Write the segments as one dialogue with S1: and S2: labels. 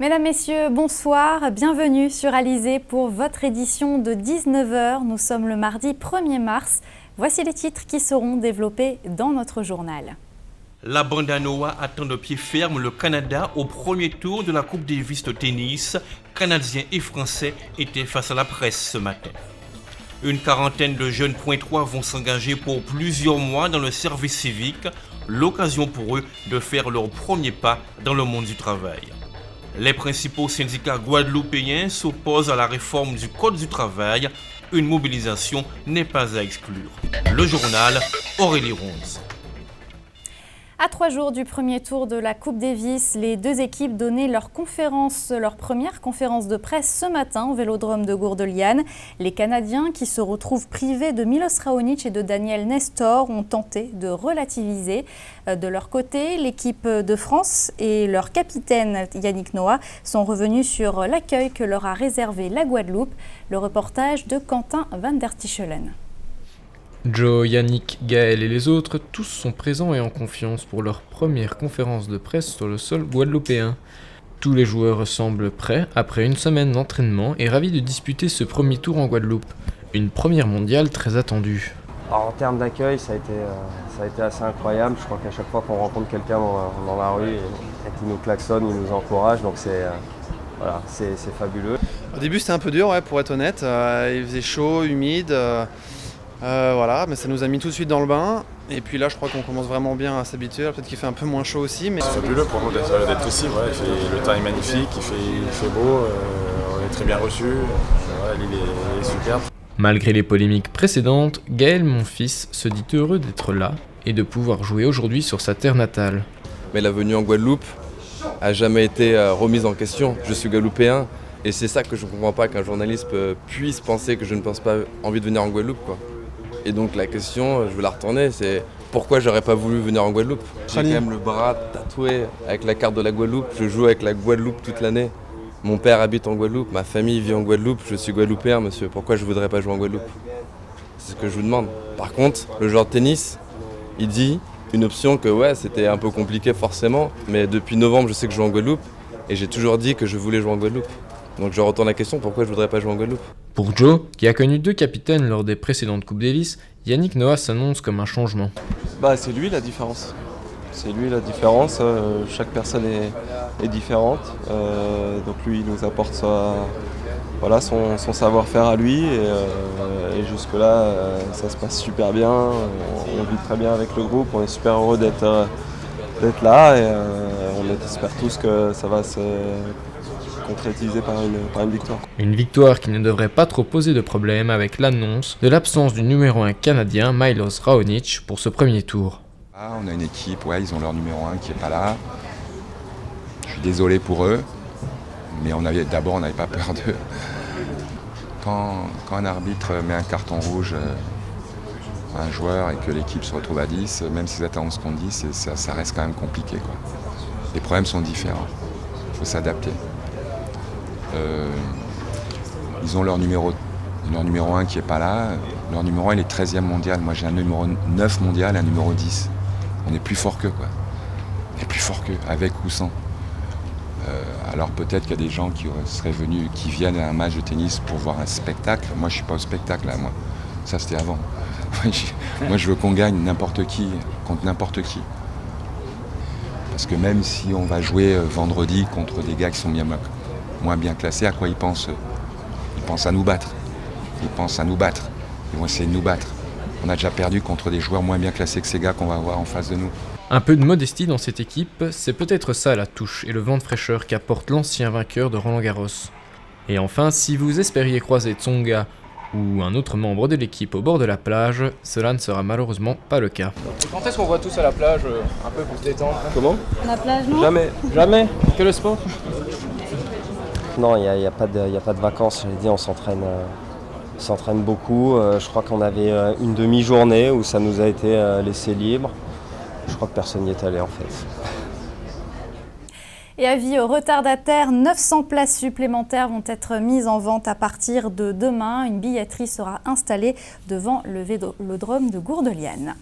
S1: Mesdames, Messieurs, bonsoir, bienvenue sur Alizé pour votre édition de 19h. Nous sommes le mardi 1er mars. Voici les titres qui seront développés dans notre journal.
S2: La Bandanoa attend de pied ferme le Canada au premier tour de la Coupe Davis de tennis. Canadiens et Français étaient face à la presse ce matin. Une quarantaine de jeunes pointois vont s'engager pour plusieurs mois dans le service civique, l'occasion pour eux de faire leur premier pas dans le monde du travail. Les principaux syndicats guadeloupéens s'opposent à la réforme du Code du travail. Une mobilisation n'est pas à exclure. Le journal, Aurélie Ronze.
S1: À 3 jours du premier tour de la Coupe Davis, les deux équipes donnaient leur première conférence de presse ce matin au Vélodrome de Gourdeliane. Les Canadiens, qui se retrouvent privés de Milos Raonic et de Daniel Nestor, ont tenté de relativiser. De leur côté, l'équipe de France et leur capitaine Yannick Noah sont revenus sur l'accueil que leur a réservé la Guadeloupe. Le reportage de Quentin Van der Tichelen.
S3: Joe, Yannick, Gaël et les autres, tous sont présents et en confiance pour leur première conférence de presse sur le sol guadeloupéen. Tous les joueurs semblent prêts après une semaine d'entraînement et ravis de disputer ce premier tour en Guadeloupe. Une première mondiale très attendue.
S4: Alors, en termes d'accueil, ça a été assez incroyable. Je crois qu'à chaque fois qu'on rencontre quelqu'un dans la rue et qu'il nous klaxonne, il nous encourage. Donc c'est fabuleux.
S5: Au début, c'était un peu dur, pour être honnête. Il faisait chaud, humide. Mais ça nous a mis tout de suite dans le bain. Et puis là, je crois qu'on commence vraiment bien à s'habituer. Peut-être qu'il fait un peu moins chaud aussi. Mais...
S6: C'est fabuleux pour nous d'être ici. Le temps est magnifique, il fait beau, on est très bien reçus. L'île est superbe.
S3: Malgré les polémiques précédentes, Gaël, mon fils, se dit heureux d'être là et de pouvoir jouer aujourd'hui sur sa terre natale.
S7: Mais la venue en Guadeloupe a jamais été remise en question. Je suis guadeloupéen et c'est ça que je ne comprends pas qu'un journaliste puisse penser que je ne pense pas envie de venir en Guadeloupe, quoi. Et donc la question, je veux la retourner, c'est pourquoi j'aurais pas voulu venir en Guadeloupe. J'ai quand même le bras tatoué avec la carte de la Guadeloupe, je joue avec la Guadeloupe toute l'année. Mon père habite en Guadeloupe, ma famille vit en Guadeloupe, je suis guadeloupéen monsieur, pourquoi je voudrais pas jouer en Guadeloupe? C'est ce que je vous demande. Par contre, le joueur de tennis, il dit une option que c'était un peu compliqué forcément, mais depuis novembre je sais que je joue en Guadeloupe et j'ai toujours dit que je voulais jouer en Guadeloupe. Donc je retourne la question, pourquoi je voudrais pas jouer en Guadeloupe?
S3: Pour Joe, qui a connu 2 capitaines lors des précédentes Coupes Davis, Yannick Noah s'annonce comme un changement.
S8: C'est lui la différence. Chaque personne est différente. Donc lui, il nous apporte son savoir-faire à lui. Et jusque-là, ça se passe super bien. On vit très bien avec le groupe. On est super heureux d'être là. Et on espère tous que ça va se concrétisé par une victoire.
S3: Une victoire qui ne devrait pas trop poser de problème avec l'annonce de l'absence du numéro 1 canadien Milos Raonic pour ce premier tour.
S9: On a une équipe, ils ont leur numéro 1 qui n'est pas là. Je suis désolé pour eux, mais on n'avait pas peur d'eux. Quand un arbitre met un carton rouge à un joueur et que l'équipe se retrouve à 10, même si c'est à 11 contre 10, ça reste quand même compliqué, quoi. Les problèmes sont différents, il faut s'adapter. Ils ont leur numéro 1 qui n'est pas là. Leur numéro 1 il est 13e mondial. Moi j'ai un numéro 9 mondial et un numéro 10. On est plus fort qu'eux, quoi. On est plus fort qu'eux, avec ou sans. Alors peut-être qu'il y a des gens qui viennent à un match de tennis pour voir un spectacle. Moi je suis pas au spectacle là, moi. Ça c'était avant. Moi je veux qu'on gagne n'importe qui, contre n'importe qui. Parce que même si on va jouer vendredi contre des gars qui sont moins bien classés, à quoi ils pensent? Ils pensent à nous battre. Ils vont essayer de nous battre. On a déjà perdu contre des joueurs moins bien classés que ces gars qu'on va avoir en face de nous.
S3: Un peu de modestie dans cette équipe, c'est peut-être ça la touche et le vent de fraîcheur qu'apporte l'ancien vainqueur de Roland-Garros. Et enfin, si vous espériez croiser Tsonga ou un autre membre de l'équipe au bord de la plage, cela ne sera malheureusement pas le cas.
S5: Quand est-ce qu'on voit tous à la plage, un peu pour se détendre?
S4: Comment?
S10: À la plage, non?
S4: Jamais.
S5: Que le sport?
S4: Non, il n'y a pas de vacances, j'allais dire, on s'entraîne beaucoup. Je crois qu'on avait une demi-journée où ça nous a été laissé libre. Je crois que personne n'y est allé en fait.
S1: Et avis aux retardataires, 900 places supplémentaires vont être mises en vente à partir de demain. Une billetterie sera installée devant le Vélodrome de Gourdeliane.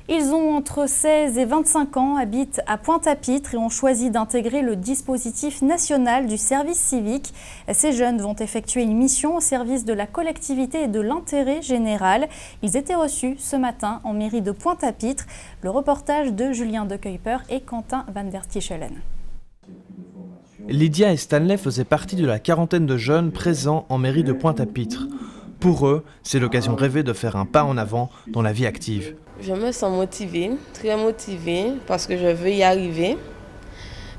S1: Ils ont entre 16 et 25 ans, habitent à Pointe-à-Pitre et ont choisi d'intégrer le dispositif national du service civique. Ces jeunes vont effectuer une mission au service de la collectivité et de l'intérêt général. Ils étaient reçus ce matin en mairie de Pointe-à-Pitre. Le reportage de Julien De Kuyper et Quentin Van der Tichelen.
S10: Lydia et Stanley faisaient partie de la quarantaine de jeunes présents en mairie de Pointe-à-Pitre. Pour eux, c'est l'occasion rêvée de faire un pas en avant dans la vie active.
S11: Je me sens motivée, très motivée, parce que je veux y arriver.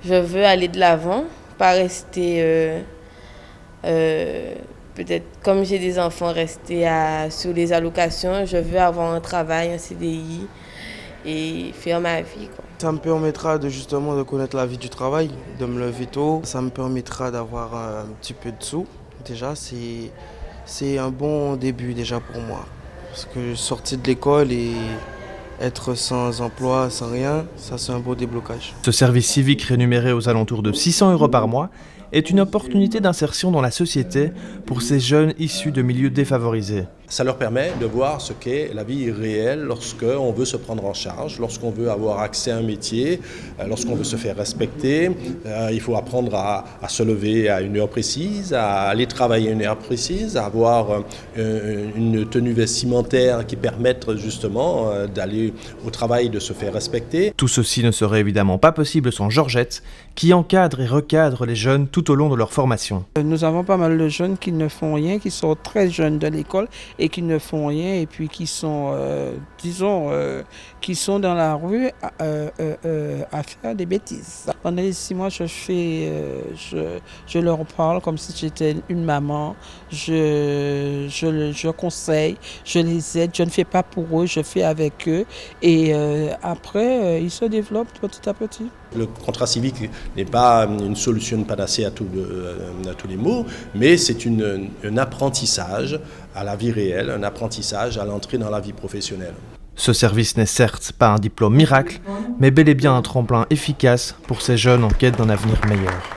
S11: Je veux aller de l'avant, pas rester, peut-être comme j'ai des enfants, rester sur les allocations. Je veux avoir un travail, un CDI et faire ma vie, quoi.
S12: Ça me permettra de connaître la vie du travail, de me lever tôt. Ça me permettra d'avoir un petit peu de sous. Déjà, c'est un bon début déjà pour moi. Parce que sortir de l'école et être sans emploi, sans rien, ça c'est un beau déblocage.
S10: Ce service civique rémunéré aux alentours de 600 € par mois est une opportunité d'insertion dans la société pour ces jeunes issus de milieux défavorisés.
S13: Ça leur permet de voir ce qu'est la vie réelle lorsqu'on veut se prendre en charge, lorsqu'on veut avoir accès à un métier, lorsqu'on veut se faire respecter. Il faut apprendre à se lever à une heure précise, à aller travailler à une heure précise, à avoir une tenue vestimentaire qui permette justement d'aller au travail, de se faire respecter.
S10: Tout ceci ne serait évidemment pas possible sans Georgette, qui encadre et recadre les jeunes tout au long de leur formation.
S14: Nous avons pas mal de jeunes qui ne font rien, qui sont très jeunes de l'école et qui ne font rien et puis qui sont, qui sont dans la rue à faire des bêtises. Pendant les 6 mois, je leur parle comme si j'étais une maman, je conseille, je les aide, je ne fais pas pour eux, je fais avec eux et après, ils se développent petit à petit.
S13: Le contrat civique n'est pas une solution panacée à tous les maux, mais c'est un apprentissage à la vie réelle, un apprentissage à l'entrée dans la vie professionnelle.
S10: Ce service n'est certes pas un diplôme miracle, mais bel et bien un tremplin efficace pour ces jeunes en quête d'un avenir meilleur.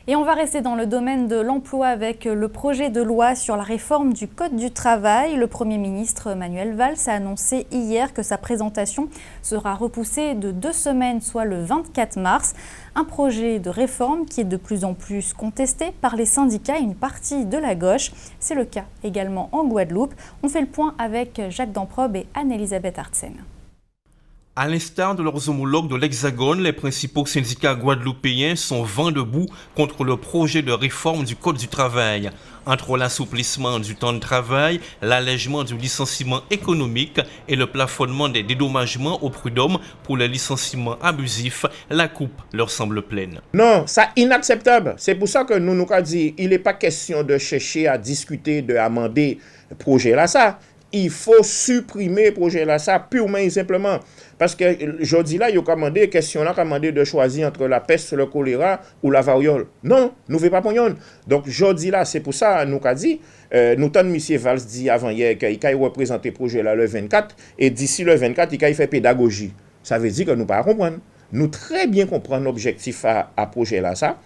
S1: Et on va rester dans le domaine de l'emploi avec le projet de loi sur la réforme du Code du travail. Le Premier ministre Manuel Valls a annoncé hier que sa présentation sera repoussée de 2 semaines, soit le 24 mars. Un projet de réforme qui est de plus en plus contesté par les syndicats et une partie de la gauche. C'est le cas également en Guadeloupe. On fait le point avec Jacques Damprobe et Anne-Elisabeth Artsen.
S2: À l'instar de leurs homologues de l'Hexagone, les principaux syndicats guadeloupéens sont vent debout contre le projet de réforme du Code du travail. Entre l'assouplissement du temps de travail, l'allègement du licenciement économique et le plafonnement des dédommagements au prud'homme pour les licenciements abusifs, la coupe leur semble pleine.
S15: Non, c'est inacceptable. C'est pour ça que nous avons dit qu'il n'est pas question de chercher à discuter, d'amender le projet là, ça. Il faut supprimer le projet là, ça, purement et simplement. Parce que aujourd'hui là, il y a commandé, question là, commandé de choisir entre la peste, le choléra ou la variole. Non, nous ne faisons pas pognon. Donc aujourd'hui là, c'est pour ça, nous avons dit, nous avons M. Valls dit avant hier qu'il a représenté le projet là le 24, et d'ici le 24, il a fait pédagogie. Ça veut dire que nous ne pas comprendre. Nous très bien comprendre l'objectif à projet là, ça.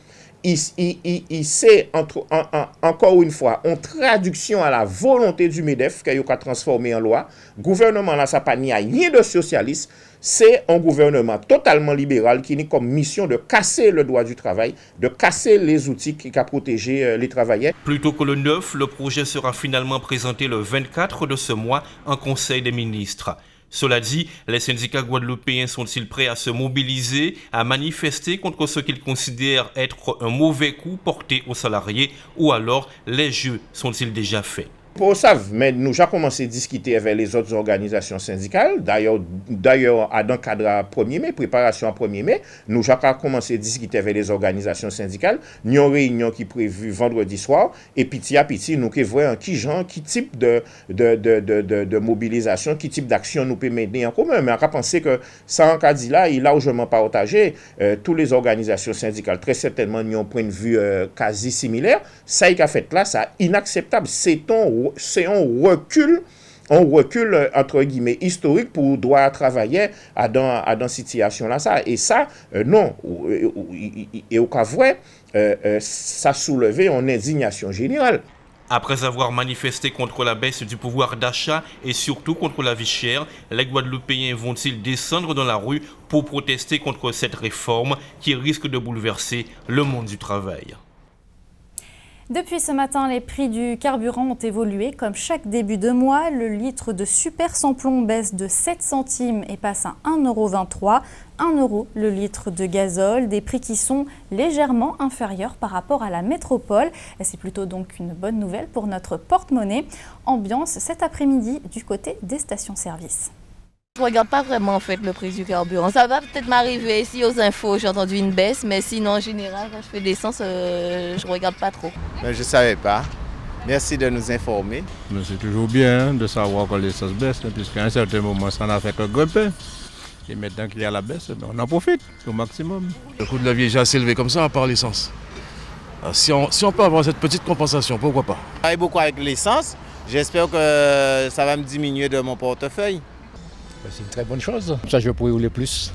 S15: C'est encore une fois en traduction à la volonté du MEDEF qu'il a transformé en loi. Gouvernement là, ça pas ni rien de socialiste, c'est un gouvernement totalement libéral qui a comme mission de casser le droit du travail, de casser les outils qui ont protégé les travailleurs.
S2: Plutôt que le 9, le projet sera finalement présenté le 24 de ce mois en Conseil des ministres. Cela dit, les syndicats guadeloupéens sont-ils prêts à se mobiliser, à manifester contre ce qu'ils considèrent être un mauvais coup porté aux salariés, ou alors les jeux sont-ils déjà faits?
S15: Pour ça, mais nous avons commencé à discuter avec les autres organisations syndicales. D'ailleurs, dans le cadre 1er mai, préparation à 1er mai, nous avons commencé à discuter avec les organisations syndicales. Nous avons une réunion qui est prévue vendredi soir. Et petit à petit, nous voyons qui type de mobilisation, qui type d'action nous peut mener en commun. Mais on a pensé que ça, en cas là, il est largement partagé. Toutes les organisations syndicales, très certainement, ont un point de vue quasi similaire. Ça, il a fait là, c'est inacceptable. C'est un recul entre guillemets historique pour droit travailler dans cette situation là, ça. Et ça, non, et au cas vrai, ça soulevait une indignation générale.
S2: Après avoir manifesté contre la baisse du pouvoir d'achat et surtout contre la vie chère, les Guadeloupéens vont-ils descendre dans la rue pour protester contre cette réforme qui risque de bouleverser le monde du travail?
S1: Depuis ce matin, les prix du carburant ont évolué. Comme chaque début de mois, le litre de super sans-plomb baisse de 7 centimes et passe à 1,23 €. 1 € le litre de gazole, des prix qui sont légèrement inférieurs par rapport à la métropole. C'est plutôt donc une bonne nouvelle pour notre porte-monnaie. Ambiance cet après-midi du côté des stations-service.
S16: Je ne regarde pas vraiment en fait le prix du carburant. Ça va peut-être m'arriver ici aux infos, j'ai entendu une baisse, mais sinon en général quand je fais l'essence, je ne regarde pas trop.
S17: Je ne savais pas. Merci de nous informer.
S18: Mais c'est toujours bien de savoir que l'essence baisse, puisqu'à un certain moment ça n'a fait que grimper. Et maintenant qu'il y a la baisse, on en profite au maximum.
S19: Le coût de la vie est déjà assez élevé comme ça, à part l'essence. Si on peut avoir cette petite compensation, pourquoi pas?
S17: Je travaille beaucoup avec l'essence. J'espère que ça va me diminuer de mon portefeuille.
S20: C'est une très bonne chose. Comme ça, je pourrais rouler plus.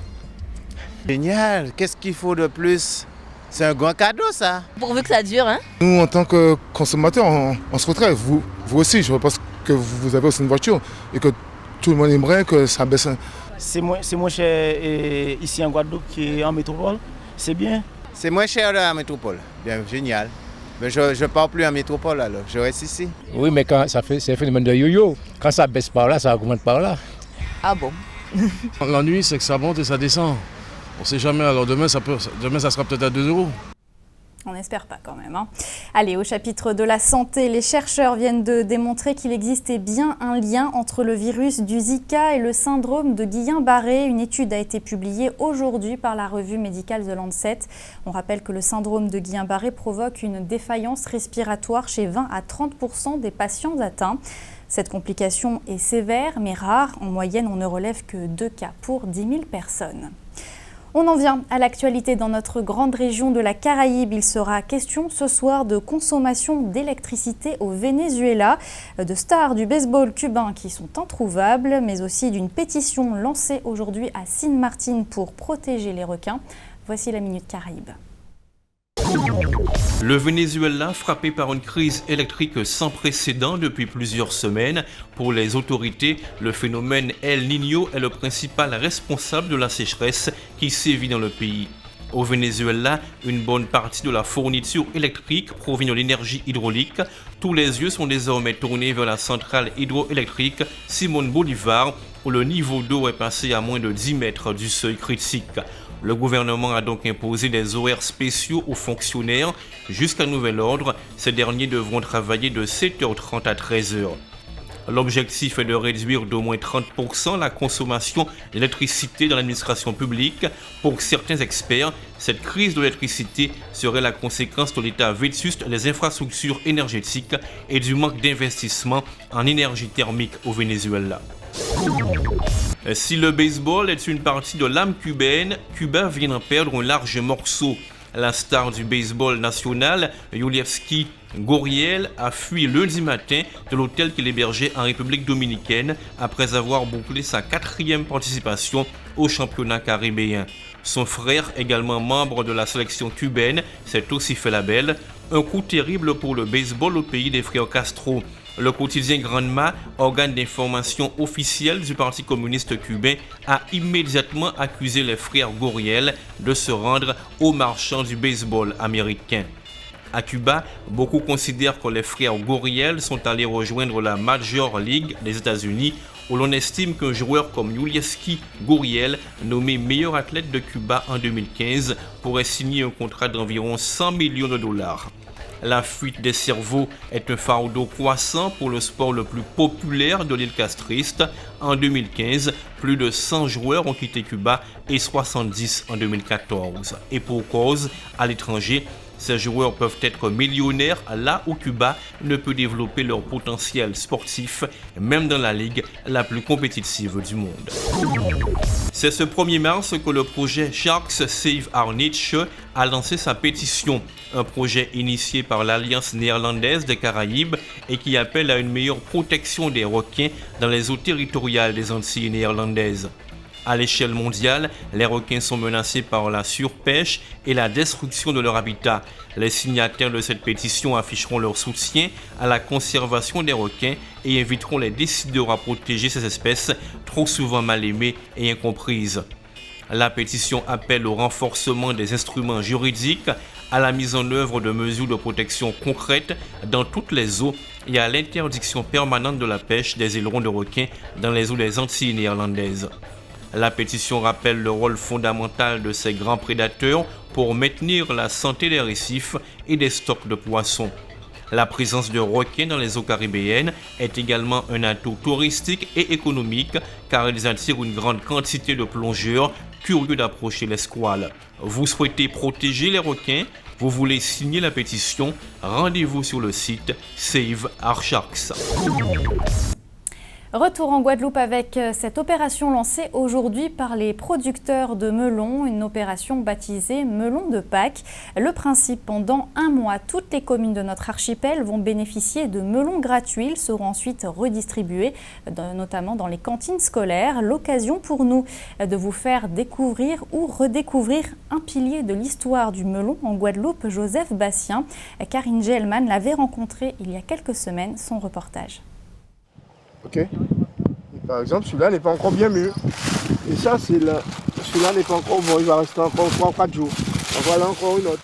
S17: Génial. Qu'est-ce qu'il faut de plus? C'est un grand cadeau, ça.
S16: Pourvu que ça dure, hein?
S21: Nous, en tant que consommateurs, on se retrouve. Vous aussi, je pense que vous avez aussi une voiture et que tout le monde aimerait que ça baisse.
S22: C'est moins cher ici en Guadeloupe qu'en métropole. C'est bien.
S17: C'est moins cher à la métropole. Bien, génial. Mais je ne pars plus en métropole, alors. Je reste ici.
S20: Oui, mais quand c'est un phénomène de yo-yo. Quand ça baisse par là, ça augmente par là.
S16: Ah bon?
S19: L'ennui, c'est que ça monte et ça descend. On ne sait jamais, alors demain ça sera peut-être à 2 €.
S1: On n'espère pas quand même. Allez, au chapitre de la santé, les chercheurs viennent de démontrer qu'il existait bien un lien entre le virus du Zika et le syndrome de Guillain-Barré. Une étude a été publiée aujourd'hui par la revue médicale The Lancet. On rappelle que le syndrome de Guillain-Barré provoque une défaillance respiratoire chez 20 à 30% des patients atteints. Cette complication est sévère mais rare. En moyenne, on ne relève que 2 cas pour 10 000 personnes. On en vient à l'actualité dans notre grande région de la Caraïbe. Il sera question ce soir de consommation d'électricité au Venezuela, de stars du baseball cubain qui sont introuvables, mais aussi d'une pétition lancée aujourd'hui à Sint Maarten pour protéger les requins. Voici la Minute Caraïbe.
S2: Le Venezuela, frappé par une crise électrique sans précédent depuis plusieurs semaines. Pour les autorités, le phénomène El Niño est le principal responsable de la sécheresse qui sévit dans le pays. Au Venezuela, une bonne partie de la fourniture électrique provient de l'énergie hydraulique. Tous les yeux sont désormais tournés vers la centrale hydroélectrique Simón Bolívar, où le niveau d'eau est passé à moins de 10 mètres du seuil critique. Le gouvernement a donc imposé des horaires spéciaux aux fonctionnaires. Jusqu'à nouvel ordre, ces derniers devront travailler de 7h30 à 13h. L'objectif est de réduire d'au moins 30% la consommation d'électricité dans l'administration publique. Pour certains experts, cette crise de l'électricité serait la conséquence de l'état vétuste des infrastructures énergétiques et du manque d'investissement en énergie thermique au Venezuela. Si le baseball est une partie de l'âme cubaine, Cuba vient d'en perdre un large morceau. La star du baseball national, Yulieski Gurriel, a fui lundi matin de l'hôtel qu'il hébergeait en République dominicaine après avoir bouclé sa 4e participation au championnat caribéen. Son frère, également membre de la sélection cubaine, s'est aussi fait la belle. Un coup terrible pour le baseball au pays des frères Castro. Le quotidien Granma, organe d'information officiel du Parti communiste cubain, a immédiatement accusé les frères Gurriel de se rendre aux marchands du baseball américain. À Cuba, beaucoup considèrent que les frères Gurriel sont allés rejoindre la Major League des États-Unis, où l'on estime qu'un joueur comme Yulieski Gurriel, nommé meilleur athlète de Cuba en 2015, pourrait signer un contrat d'environ 100 millions de dollars. La fuite des cerveaux est un fardeau croissant pour le sport le plus populaire de l'île castriste. En 2015, plus de 100 joueurs ont quitté Cuba et 70 en 2014. Et pour cause, à l'étranger, ces joueurs peuvent être millionnaires là où Cuba ne peut développer leur potentiel sportif, même dans la ligue la plus compétitive du monde. C'est ce 1er mars que le projet Sharks Save Our Niche a lancé sa pétition, un projet initié par l'Alliance néerlandaise des Caraïbes et qui appelle à une meilleure protection des requins dans les eaux territoriales des Antilles néerlandaises. À l'échelle mondiale, les requins sont menacés par la surpêche et la destruction de leur habitat. Les signataires de cette pétition afficheront leur soutien à la conservation des requins et inviteront les décideurs à protéger ces espèces trop souvent mal aimées et incomprises. La pétition appelle au renforcement des instruments juridiques, à la mise en œuvre de mesures de protection concrètes dans toutes les eaux et à l'interdiction permanente de la pêche des ailerons de requins dans les eaux des Antilles néerlandaises. La pétition rappelle le rôle fondamental de ces grands prédateurs pour maintenir la santé des récifs et des stocks de poissons. La présence de requins dans les eaux caribéennes est également un atout touristique et économique car ils attirent une grande quantité de plongeurs curieux d'approcher les squales. Vous souhaitez protéger les requins? Vous voulez signer la pétition? Rendez-vous sur le site Save Our Sharks.
S1: Retour en Guadeloupe avec cette opération lancée aujourd'hui par les producteurs de melons, une opération baptisée Melon de Pâques. Le principe, pendant un mois, toutes les communes de notre archipel vont bénéficier de melons gratuits. Ils seront ensuite redistribués, notamment dans les cantines scolaires. L'occasion pour nous de vous faire découvrir ou redécouvrir un pilier de l'histoire du melon en Guadeloupe, Joseph Bassien. Karine Gelman l'avait rencontré il y a quelques semaines, son reportage.
S6: Ok. Et par exemple, celui-là n'est pas encore bien mûr. Et ça, celui-là n'est pas encore bon, il va rester encore 3 ou 4 jours. En voilà encore une autre.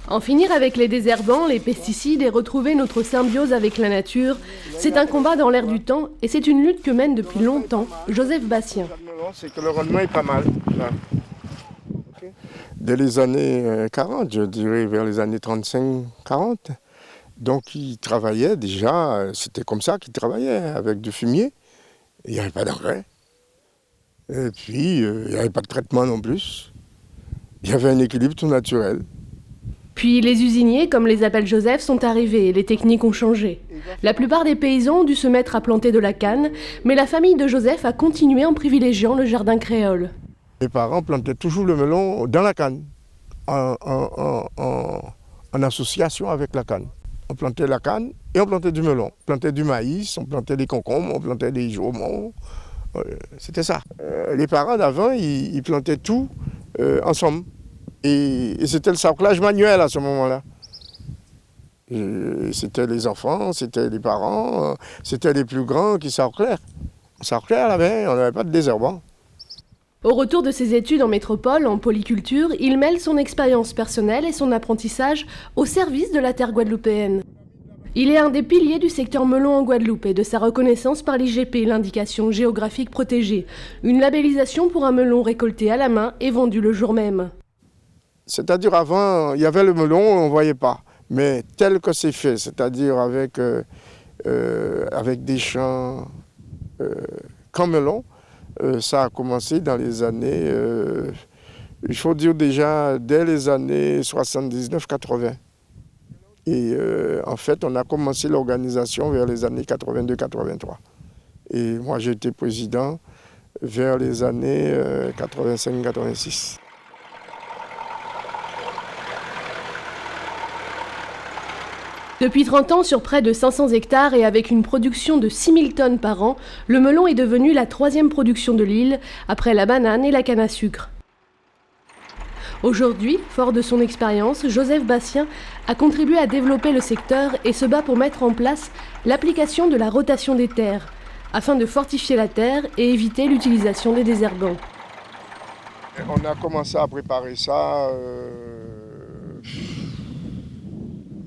S7: En finir avec les désherbants, les pesticides et retrouver notre symbiose avec la nature, c'est un combat dans l'air du temps et c'est une lutte que mène depuis longtemps Joseph Bassien.
S6: C'est que le rendement est pas mal. Okay. Dès les années 40, je dirais vers les années 35-40. Donc ils travaillaient déjà, c'était comme ça qu'ils travaillaient, avec du fumier. Il n'y avait pas d'engrais. Et puis, il n'y avait pas de traitement non plus. Il y avait un équilibre tout naturel.
S7: Puis les usiniers, comme les appelle Joseph, sont arrivés et les techniques ont changé. La plupart des paysans ont dû se mettre à planter de la canne, mais la famille de Joseph a continué en privilégiant le jardin créole.
S6: Mes parents plantaient toujours le melon dans la canne, en association avec la canne. On plantait la canne et on plantait du melon. On plantait du maïs, on plantait des concombres, on plantait des jaumons. C'était ça. Les parents d'avant, ils plantaient tout ensemble. Et c'était le sarclage manuel à ce moment-là. C'était les enfants, c'était les parents, c'était les plus grands qui sarclaient. On sarclait à la main, on n'avait pas de désherbant.
S7: Au retour de ses études en métropole, en polyculture, il mêle son expérience personnelle et son apprentissage au service de la terre guadeloupéenne. Il est un des piliers du secteur melon en Guadeloupe et de sa reconnaissance par l'IGP, l'indication géographique protégée, une labellisation pour un melon récolté à la main et vendu le jour même.
S6: C'est-à-dire avant, il y avait le melon, on ne voyait pas. Mais tel que c'est fait, c'est-à-dire avec des champs qu'en melon, ça a commencé dans les années, il faut dire déjà dès les années 79-80. Et en fait, on a commencé l'organisation vers les années 82-83. Et moi, j'ai été président vers les années 85-86.
S7: Depuis 30 ans, sur près de 500 hectares et avec une production de 6000 tonnes par an, le melon est devenu la 3e production de l'île, après la banane et la canne à sucre. Aujourd'hui, fort de son expérience, Joseph Bassien a contribué à développer le secteur et se bat pour mettre en place l'application de la rotation des terres, afin de fortifier la terre et éviter l'utilisation des désherbants.
S6: On a commencé à préparer ça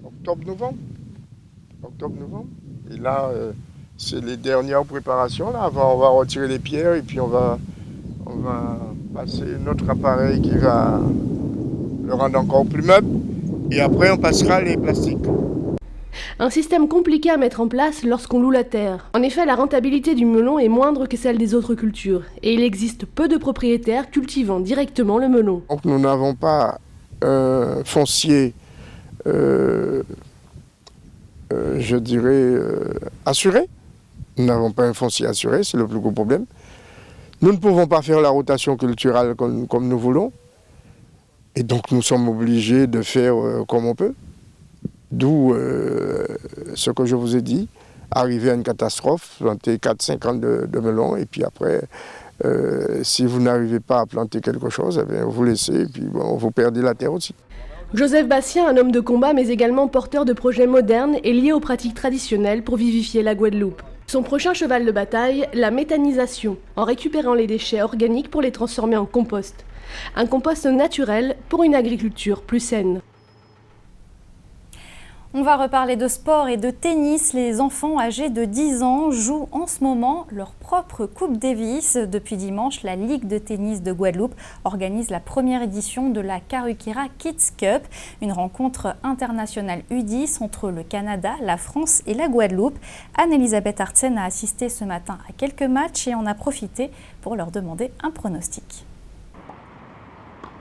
S6: octobre-novembre. Et là, c'est les dernières préparations. Là. On va retirer les pierres et puis on va passer notre appareil qui va le rendre encore plus meuble. Et après, on passera les plastiques.
S7: Un système compliqué à mettre en place lorsqu'on loue la terre. En effet, la rentabilité du melon est moindre que celle des autres cultures. Et il existe peu de propriétaires cultivant directement le melon.
S6: Donc nous n'avons pas foncier je dirais, assuré. Nous n'avons pas un foncier assuré, c'est le plus gros problème. Nous ne pouvons pas faire la rotation culturelle comme nous voulons. Et donc nous sommes obligés de faire comme on peut. D'où ce que je vous ai dit, arriver à une catastrophe, planter 4-5 ans de melon et puis après Si vous n'arrivez pas à planter quelque chose, eh bien, vous laissez et puis bon, vous perdez la terre aussi.
S7: Joseph Bastien, un homme de combat mais également porteur de projets modernes et lié aux pratiques traditionnelles pour vivifier la Guadeloupe. Son prochain cheval de bataille, la méthanisation, en récupérant les déchets organiques pour les transformer en compost. Un compost naturel pour une agriculture plus saine.
S1: On va reparler de sport et de tennis. Les enfants âgés de 10 ans jouent en ce moment leur propre Coupe Davis. Depuis dimanche, la Ligue de tennis de Guadeloupe organise la première édition de la Karukira Kids Cup, une rencontre internationale U10 entre le Canada, la France et la Guadeloupe. Anne-Elisabeth Artsen a assisté ce matin à quelques matchs et en a profité pour leur demander un pronostic.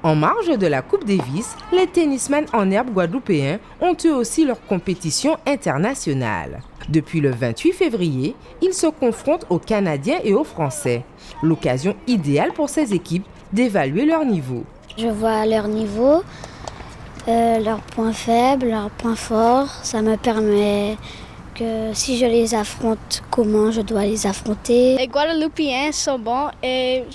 S8: En marge de la Coupe Davis, les tennismen en herbe guadeloupéens ont eux aussi leur compétition internationale. Depuis le 28 février, ils se confrontent aux Canadiens et aux Français. L'occasion idéale pour ces équipes d'évaluer leur niveau.
S9: Je vois leur niveau, leurs points faibles, leurs points forts. Ça me permet que si je les affronte, comment je dois les affronter.
S23: Les Guadeloupéens sont bons, mais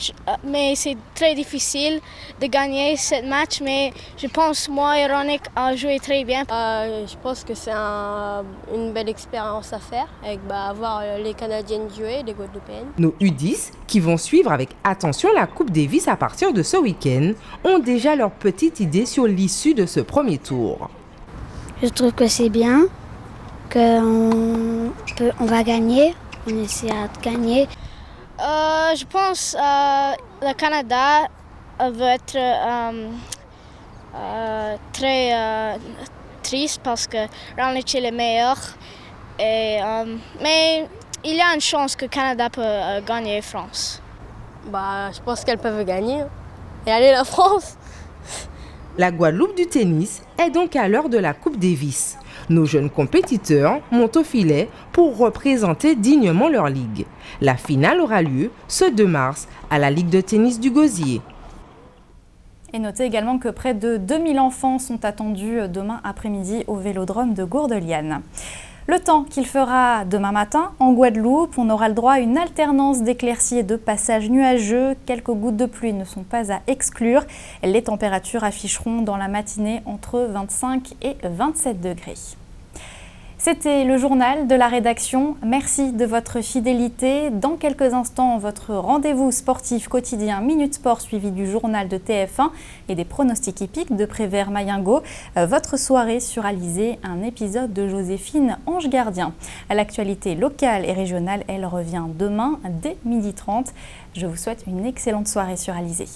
S23: c'est très difficile de gagner ce match. Mais je pense moi et Ronick a joué très bien.
S24: Je pense que c'est une belle expérience à faire, avec voir les Canadiennes jouer, les Guadeloupéennes.
S8: Nos U10, qui vont suivre avec attention la Coupe Davis à partir de ce week-end, ont déjà leur petite idée sur l'issue de ce premier tour.
S9: Je trouve que c'est bien. On va gagner, on essaiera de gagner.
S23: Je pense que le Canada va être très triste parce que Ronick est le meilleur. Mais il y a une chance que le Canada peut gagner France.
S24: Je pense qu'elles peuvent gagner et aller la France.
S8: La Guadeloupe du tennis est donc à l'heure de la Coupe Davis. Nos jeunes compétiteurs montent au filet pour représenter dignement leur ligue. La finale aura lieu ce 2 mars à la Ligue de tennis du Gosier.
S1: Et notez également que près de 2000 enfants sont attendus demain après-midi au Vélodrome de Gourdeliane. Le temps qu'il fera demain matin en Guadeloupe, on aura le droit à une alternance d'éclaircies et de passages nuageux. Quelques gouttes de pluie ne sont pas à exclure. Les températures afficheront dans la matinée entre 25 et 27 degrés. C'était le journal de la rédaction. Merci de votre fidélité. Dans quelques instants, votre rendez-vous sportif quotidien Minute Sport suivi du journal de TF1 et des pronostics hippiques de Prévert Mayingo. Votre soirée sur Alizé, un épisode de Joséphine Ange Gardien. À l'actualité locale et régionale, elle revient demain dès 12h30. Je vous souhaite une excellente soirée sur Alizé.